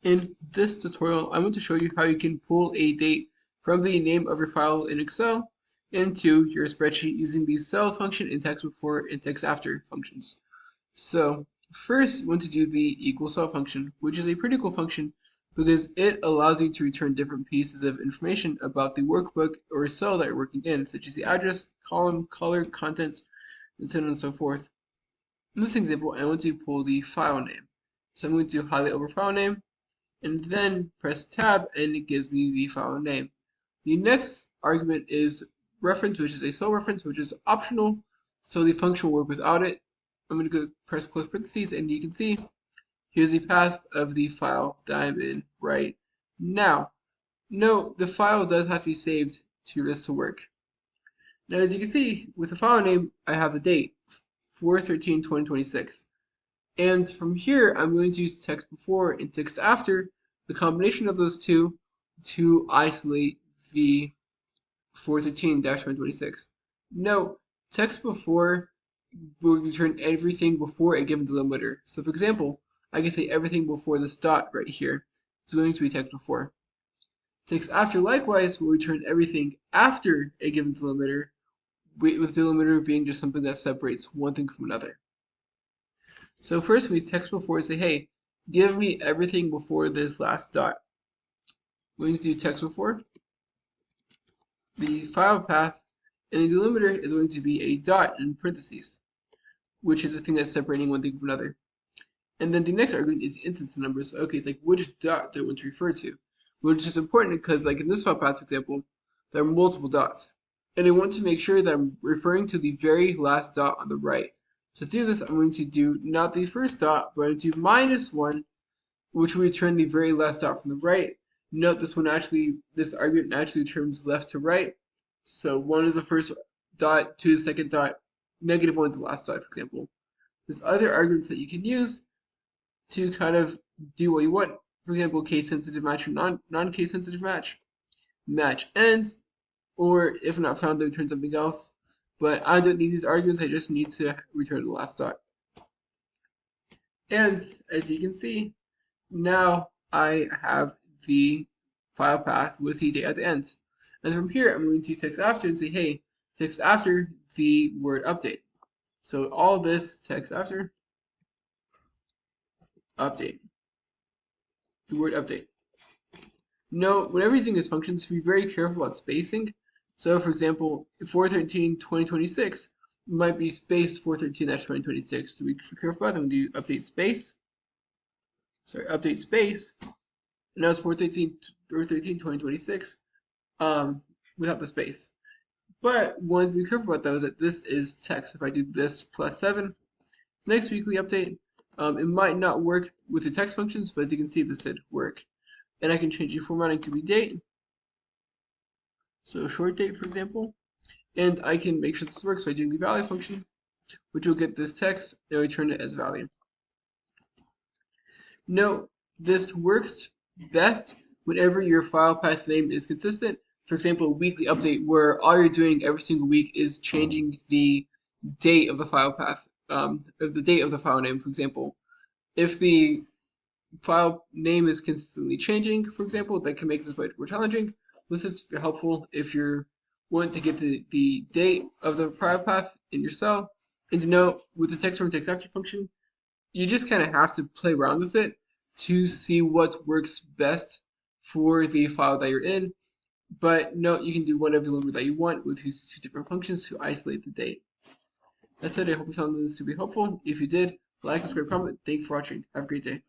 In this tutorial, I'm going to show you how you can pull a date from the name of your file in Excel into your spreadsheet using the cell function in TEXTBEFORE and TEXTAFTER functions. So first, you want to do the equal cell function, which is a pretty cool function because it allows you to return different pieces of information about the workbook or cell that you're working in, such as the address, column, color, contents, and so on and so forth. In this example, I want to pull the file name. So I'm going to highlight over file name, and then press tab and it gives me the file name. The next argument is reference, which is a cell reference, which is optional, so the function will work without it. I'm going to go press close parentheses and you can see here's the path of the file that I'm in right now. Note the file does have to be saved for this to work. Now as you can see with the file name I have the date 4/13/2026. And from here, I'm going to use TEXTBEFORE and TEXTAFTER, the combination of those two, to isolate the 4/13/2026. Note, TEXTBEFORE will return everything before a given delimiter. So for example, I can say everything before this dot right here is going to be TEXTBEFORE. TEXTAFTER likewise will return everything after a given delimiter, with the delimiter being just something that separates one thing from another. So first we TEXTBEFORE and say, hey, give me everything before this last dot. We're going to do TEXTBEFORE. The file path and the delimiter is going to be a dot in parentheses, which is the thing that's separating one thing from another. And then the next argument is the instance numbers. Okay, it's like which dot do I want to refer to? Which is important because like in this file path, for example, there are multiple dots. And I want to make sure that I'm referring to the very last dot on the right. To do this, I'm going to do not the first dot, but I'm going to do -1, which will return the very last dot from the right. Note this argument actually returns left to right. So 1 is the first dot, 2 is the second dot, -1 is the last dot, for example. There's other arguments that you can use to kind of do what you want. For example, case-sensitive match or non-case-sensitive match. Match ends, or if not found, they return something else. But I don't need these arguments, I just need to return the last dot. And as you can see, now I have the file path with the date at the end. And from here, I'm going to TEXTAFTER and say, hey, TEXTAFTER the word update. So all this TEXTAFTER update, the word update. Note, whenever using this function, to be very careful about spacing. So for example, 4/13/2026 might be space 4/13/2026. To be careful about it, I'm going to do update space. Sorry, update space. And now it's 4/13/2026 without the space. But one to be careful about though is that this is text. If I do this +7, next weekly update, it might not work with the text functions, but as you can see, this did work. And I can change the formatting to be date. So short date, for example. And I can make sure this works by doing the value function, which will get this text and return it as value. Note, this works best whenever your file path name is consistent. For example, a weekly update where all you're doing every single week is changing the date of the file path, the date of the file name, for example. If the file name is consistently changing, for example, that can make this much more challenging. This is helpful if you're wanting to get the date of the file path in your cell. And to note, with the TEXTBEFORE and TEXTAFTER function, you just kind of have to play around with it to see what works best for the file that you're in. But note, you can do whatever delimiter that you want with these two different functions to isolate the date. That's it. I hope you found this to be helpful. If you did, like, subscribe, comment. Thank you for watching. Have a great day.